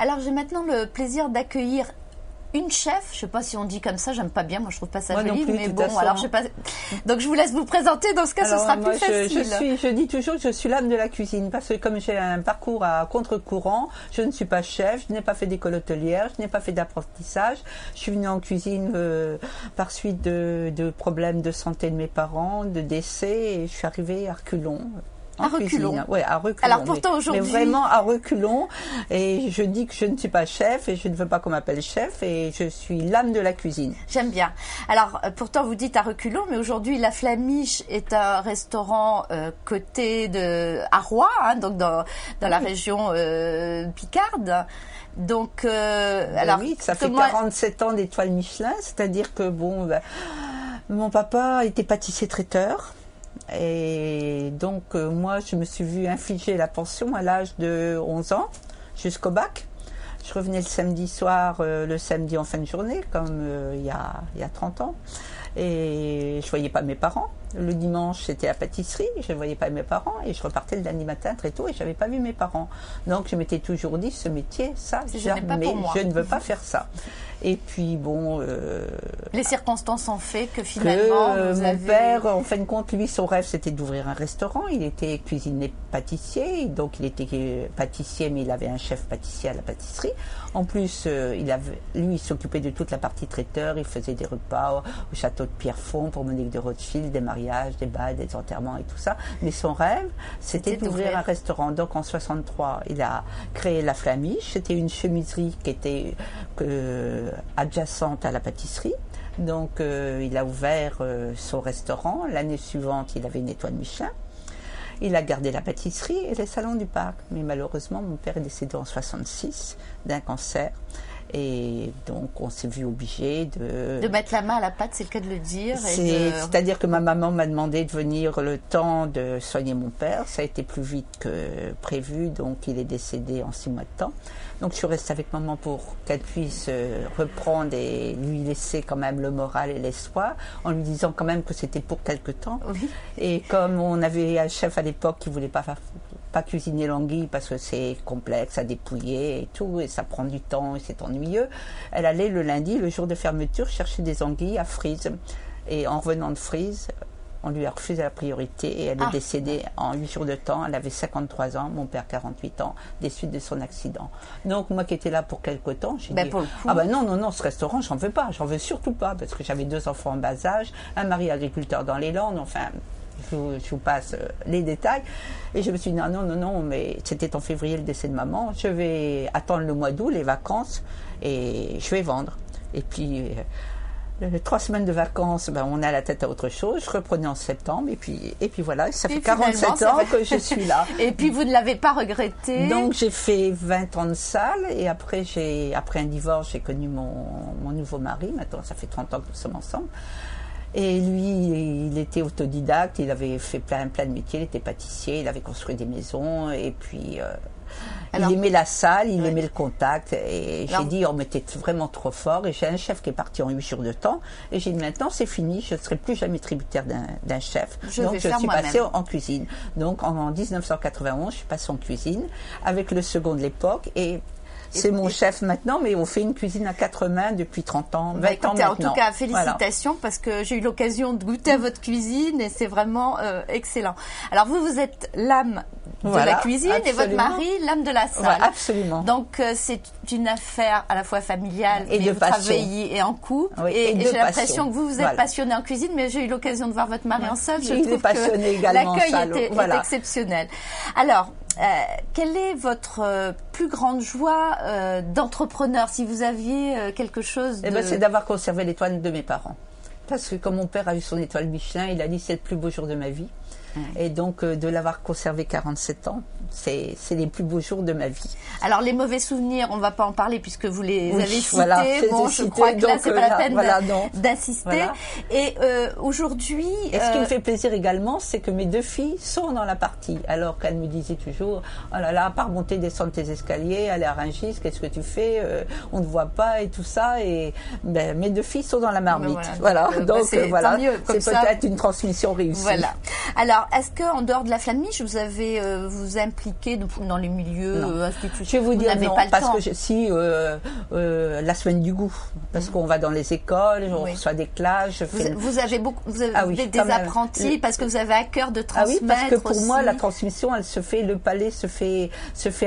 Alors j'ai maintenant le plaisir d'accueillir une chef, je ne sais pas si on dit comme ça, j'aime pas bien, moi je trouve pas ça joli, mais bon, alors je sais pas. Donc je vous laisse vous présenter, dans ce cas, alors, ce sera plus facile. Je dis toujours que je suis l'âme de la cuisine, parce que comme j'ai un parcours à contre-courant, je ne suis pas chef, je n'ai pas fait d'école hôtelière, je n'ai pas fait d'apprentissage, je suis venue en cuisine par suite de problèmes de santé de mes parents, de décès, et je suis arrivée à reculons. À reculons. Oui, à reculons. Alors pourtant aujourd'hui, mais vraiment à reculons. Et je dis que je ne suis pas chef et je ne veux pas qu'on m'appelle chef et je suis l'âme de la cuisine. J'aime bien. Alors pourtant vous dites à reculons, mais aujourd'hui la Flamiche est un restaurant coté à Roye, hein, donc dans la région picarde. Donc alors oui, ça fait 47 ans d'étoile Michelin, c'est-à-dire que mon papa était pâtissier traiteur. Et donc, moi, je me suis vue infliger la pension à l'âge de 11 ans, jusqu'au bac. Je revenais le samedi soir, le samedi en fin de journée, comme il y a 30 ans. Et je ne voyais pas mes parents. Le dimanche, c'était à la pâtisserie, je ne voyais pas mes parents. Et je repartais le lundi matin très tôt et je n'avais pas vu mes parents. Donc, je m'étais toujours dit, ce métier, ça, jamais, je ne veux pas faire ça. Et puis les circonstances ont fait que finalement mon père, en fin de compte, lui, son rêve, c'était d'ouvrir un restaurant. Il était cuisinier pâtissier, donc il était pâtissier, mais il avait un chef pâtissier à la pâtisserie. En plus, il s'occupait de toute la partie traiteur. Il faisait des repas au château de Pierrefonds pour Monique de Rothschild, des mariages, des bals, des enterrements et tout ça. Mais son rêve, c'était d'ouvrir un restaurant. Donc en 63, il a créé la Flamiche. C'était une chemiserie qui était adjacente à la pâtisserie. Donc il a ouvert son restaurant. L'année suivante, il avait une étoile Michelin. Il a gardé la pâtisserie et les salons du parc. Mais malheureusement, mon père est décédé en 66 d'un cancer. Et donc, on s'est vu obligé de mettre la main à la pâte, c'est le cas de le dire. C'est-à-dire que ma maman m'a demandé de venir le temps de soigner mon père. Ça a été plus vite que prévu, donc il est décédé en 6 mois de temps. Donc, je suis restée avec maman pour qu'elle puisse reprendre et lui laisser quand même le moral et l'espoir, en lui disant quand même que c'était pour quelque temps. Oui. Et comme on avait un chef à l'époque qui ne voulait pas cuisiner l'anguille parce que c'est complexe à dépouiller et tout, et ça prend du temps et c'est ennuyeux. Elle allait le lundi, le jour de fermeture, chercher des anguilles à Frise. Et en revenant de Frise, on lui a refusé la priorité et elle est décédée en 8 jours de temps. Elle avait 53 ans, mon père 48 ans, des suites de son accident. Donc moi qui étais là pour quelque temps, j'ai dit, non, ce restaurant, j'en veux pas, j'en veux surtout pas, parce que j'avais 2 enfants en bas âge, un mari agriculteur dans les Landes, enfin... Je vous passe les détails. Et je me suis dit, non, mais c'était en février le décès de maman. Je vais attendre le mois d'août, les vacances, et je vais vendre. Et puis, 3 semaines de vacances, on a la tête à autre chose. Je reprenais en septembre, et puis voilà. Ça fait 47 ans que je suis là. Et puis, vous ne l'avez pas regretté. Donc, j'ai fait 20 ans de salle, et après un divorce, j'ai connu mon nouveau mari. Maintenant, ça fait 30 ans que nous sommes ensemble. Et lui, il était autodidacte, il avait fait plein de métiers, il était pâtissier, il avait construit des maisons, et puis il aimait la salle, il aimait le contact, et j'ai dit, on m'était vraiment trop fort, et j'ai un chef qui est parti en 8 jours de temps, et j'ai dit, maintenant c'est fini, je ne serai plus jamais tributaire d'un chef. Donc je suis passée en cuisine. Donc en 1991, je suis passée en cuisine, avec le second de l'époque, et... C'est mon chef maintenant, mais on fait une cuisine à 4 mains depuis 30 ans, 20 ans maintenant. En tout cas, félicitations, parce que j'ai eu l'occasion de goûter à votre cuisine et c'est vraiment excellent. Alors vous êtes l'âme de la cuisine, absolument. Et votre mari, l'âme de la salle. Voilà, absolument. Donc c'est une affaire à la fois familiale et de passion. Travaillez et en couple. Oui, et j'ai l'impression que vous êtes passionné en cuisine, mais j'ai eu l'occasion de voir votre mari en salle. Je trouve que l'accueil est exceptionnel. Alors, quelle est votre plus grande joie d'entrepreneur, si vous aviez quelque chose de... c'est d'avoir conservé l'étoile de mes parents. Parce que quand mon père a eu son étoile Michelin, il a dit c'est le plus beau jour de ma vie. Et donc de l'avoir conservé 47 ans, c'est les plus beaux jours de ma vie. Alors les mauvais souvenirs, on ne va pas en parler puisque vous les avez cités. Voilà, je crois que là c'est pas la peine d'insister. Voilà. Et aujourd'hui, ce qui me fait plaisir également, c'est que mes 2 filles sont dans la partie. Alors qu'elles me disaient toujours, oh là là, à part monter, descendre tes escaliers, aller à Rungis, qu'est-ce que tu fais, on ne voit pas et tout ça. Et mes 2 filles sont dans la marmite. Voilà. Donc c'est peut-être une transmission réussie. Voilà. Alors, est-ce que en dehors de la Flamiche, vous avez vous impliqué dans les milieux institutionnels? Je vais vous dire non, parce temps. que la semaine du goût, parce qu'on va dans les écoles, on reçoit des classes. Vous avez des apprentis parce que vous avez à cœur de transmettre. Ah oui, parce que pour moi, la transmission, elle se fait, le palais se fait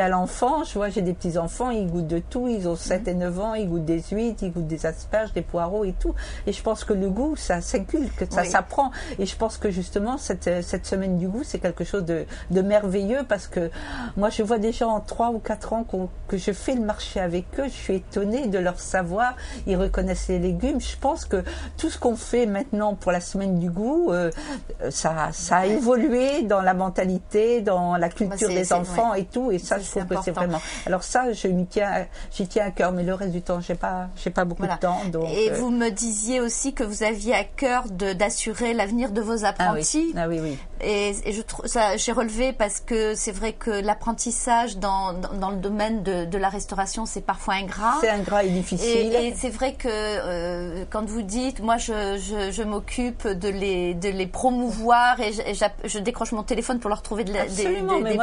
à l'enfant. Je vois, j'ai des petits enfants, ils goûtent de tout, ils ont 7 et 9 ans, ils goûtent des huîtres, ils goûtent des asperges, des poireaux et tout. Et je pense que le goût, ça s'inculque, que ça s'apprend. Et je pense que justement, cette semaine du goût, c'est quelque chose de merveilleux, parce que moi, je vois des gens en 3 ou 4 ans que je fais le marché avec eux, je suis étonnée de leur savoir, ils reconnaissent les légumes. Je pense que tout ce qu'on fait maintenant pour la semaine du goût, ça a évolué dans la mentalité, dans la culture des enfants et tout, et ça, je trouve que c'est vraiment... Alors ça, j'y tiens à cœur, mais le reste du temps, j'ai pas beaucoup de temps. Donc, et vous me disiez aussi que vous aviez à cœur d'assurer l'avenir de vos apprentis. Ah oui. Et je trouve ça, j'ai relevé parce que c'est vrai que l'apprentissage dans le domaine de la restauration, c'est parfois ingrat. C'est ingrat et difficile. Et c'est vrai que quand vous dites, moi je m'occupe de les promouvoir et je décroche mon téléphone pour leur trouver des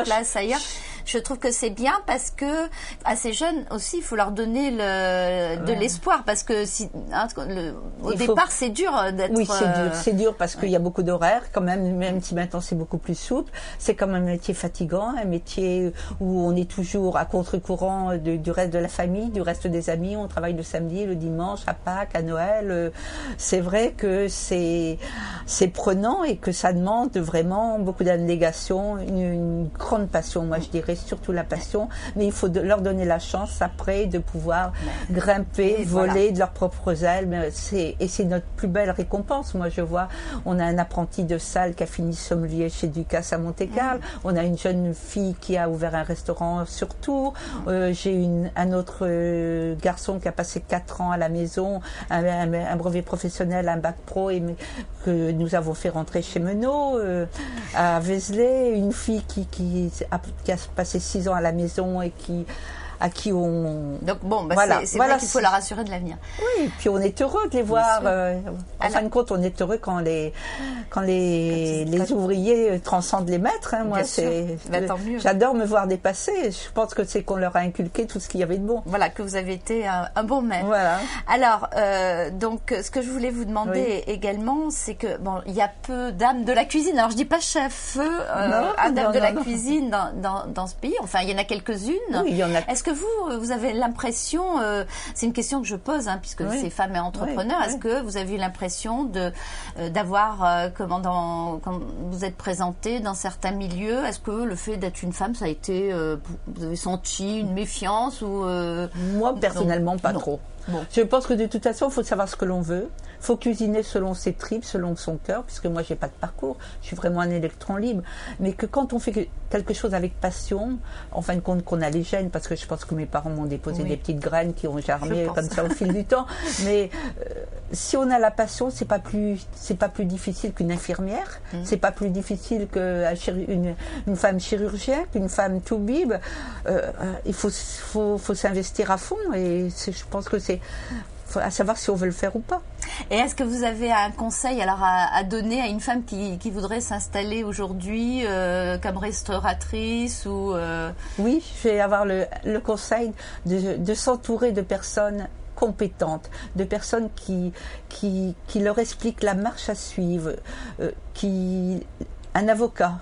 places ailleurs. Je trouve que c'est bien parce que à ces jeunes aussi, il faut leur donner de l'espoir, parce que au départ c'est dur d'être. Oui, c'est dur parce qu'il y a beaucoup d'horaires quand même si maintenant c'est beaucoup plus souple. C'est quand même un métier fatigant, un métier où on est toujours à contre-courant du reste de la famille, du reste des amis. On travaille le samedi, le dimanche, à Pâques, à Noël. C'est vrai que c'est prenant et que ça demande vraiment beaucoup d'abnégation, une grande passion, moi je dirais, surtout la passion, mais il faut leur donner la chance après de pouvoir grimper, voler de leurs propres ailes. Et c'est notre plus belle récompense. Moi je vois, on a un apprenti de salle qui a fini sommelier chez Ducasse à Monte-Carlo, on a une jeune fille qui a ouvert un restaurant sur Tours, j'ai un autre garçon qui a passé 4 ans à la maison, un brevet professionnel, un bac pro, que nous avons fait rentrer chez Menot, à Vézelay, une fille qui a passé 6 ans à la maison et à qui on... Donc bon, vrai qu'il faut leur assurer de l'avenir. Oui, puis on est heureux de les voir. En fin de compte, on est heureux quand les ouvriers transcendent les maîtres. Hein. Moi, j'adore me voir dépasser. Je pense que c'est qu'on leur a inculqué tout ce qu'il y avait de bon. Voilà, que vous avez été un bon maître. Voilà. Alors, donc, ce que je voulais vous demander également, c'est que il y a peu d'âmes de la cuisine. Alors, je dis pas chef-feu, d'âmes de la cuisine dans ce pays. Enfin, il y en a quelques-unes. Oui, il y en a. Est-ce que vous avez l'impression, c'est une question que je pose, puisque c'est femmes et entrepreneurs, est-ce que vous avez eu l'impression d'avoir, quand vous êtes présenté dans certains milieux, est-ce que le fait d'être une femme, ça a été, vous avez senti une méfiance ou Moi, personnellement, pas trop. Bon. Je pense que de toute façon, il faut savoir ce que l'on veut. Il faut cuisiner selon ses tripes, selon son cœur, puisque moi, j'ai pas de parcours. Je suis vraiment un électron libre. Mais que quand on fait quelque chose avec passion, en fin de compte, qu'on a les gènes, parce que je pense que mes parents m'ont déposé des petites graines qui ont germé comme ça au fil du temps. Mais si on a la passion, c'est pas plus difficile qu'une infirmière. C'est pas plus difficile qu'une femme chirurgienne, qu'une femme toubib. Il faut s'investir à fond, et je pense que c'est à savoir si on veut le faire ou pas. Et est-ce que vous avez un conseil alors à donner à une femme qui voudrait s'installer aujourd'hui comme restauratrice ou Oui, je vais avoir le conseil de s'entourer de personnes compétentes, de personnes qui leur expliquent la marche à suivre, un avocat.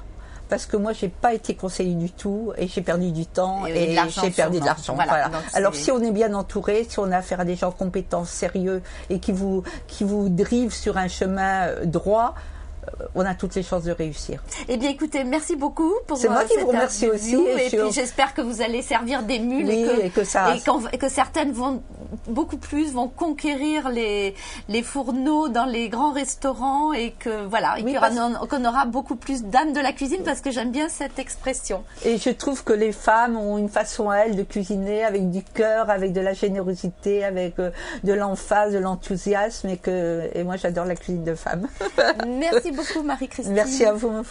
Parce que moi, j'ai pas été conseillée du tout et j'ai perdu du temps et j'ai perdu de l'argent. Voilà. Alors, si on est bien entouré, si on a affaire à des gens compétents, sérieux et qui vous drivent sur un chemin droit, on a toutes les chances de réussir. Eh bien, écoutez, merci beaucoup pour C'est moi qui vous remercie aussi. Et puis, j'espère que vous allez servir des mules et que certaines vont conquérir les fourneaux dans les grands restaurants et que qu'on aura beaucoup plus d'âme de la cuisine, parce que j'aime bien cette expression. Et je trouve que les femmes ont une façon à elles de cuisiner avec du cœur, avec de la générosité, avec de l'emphase, de l'enthousiasme, et moi j'adore la cuisine de femmes. Merci beaucoup Marie-Christine. Merci à vous.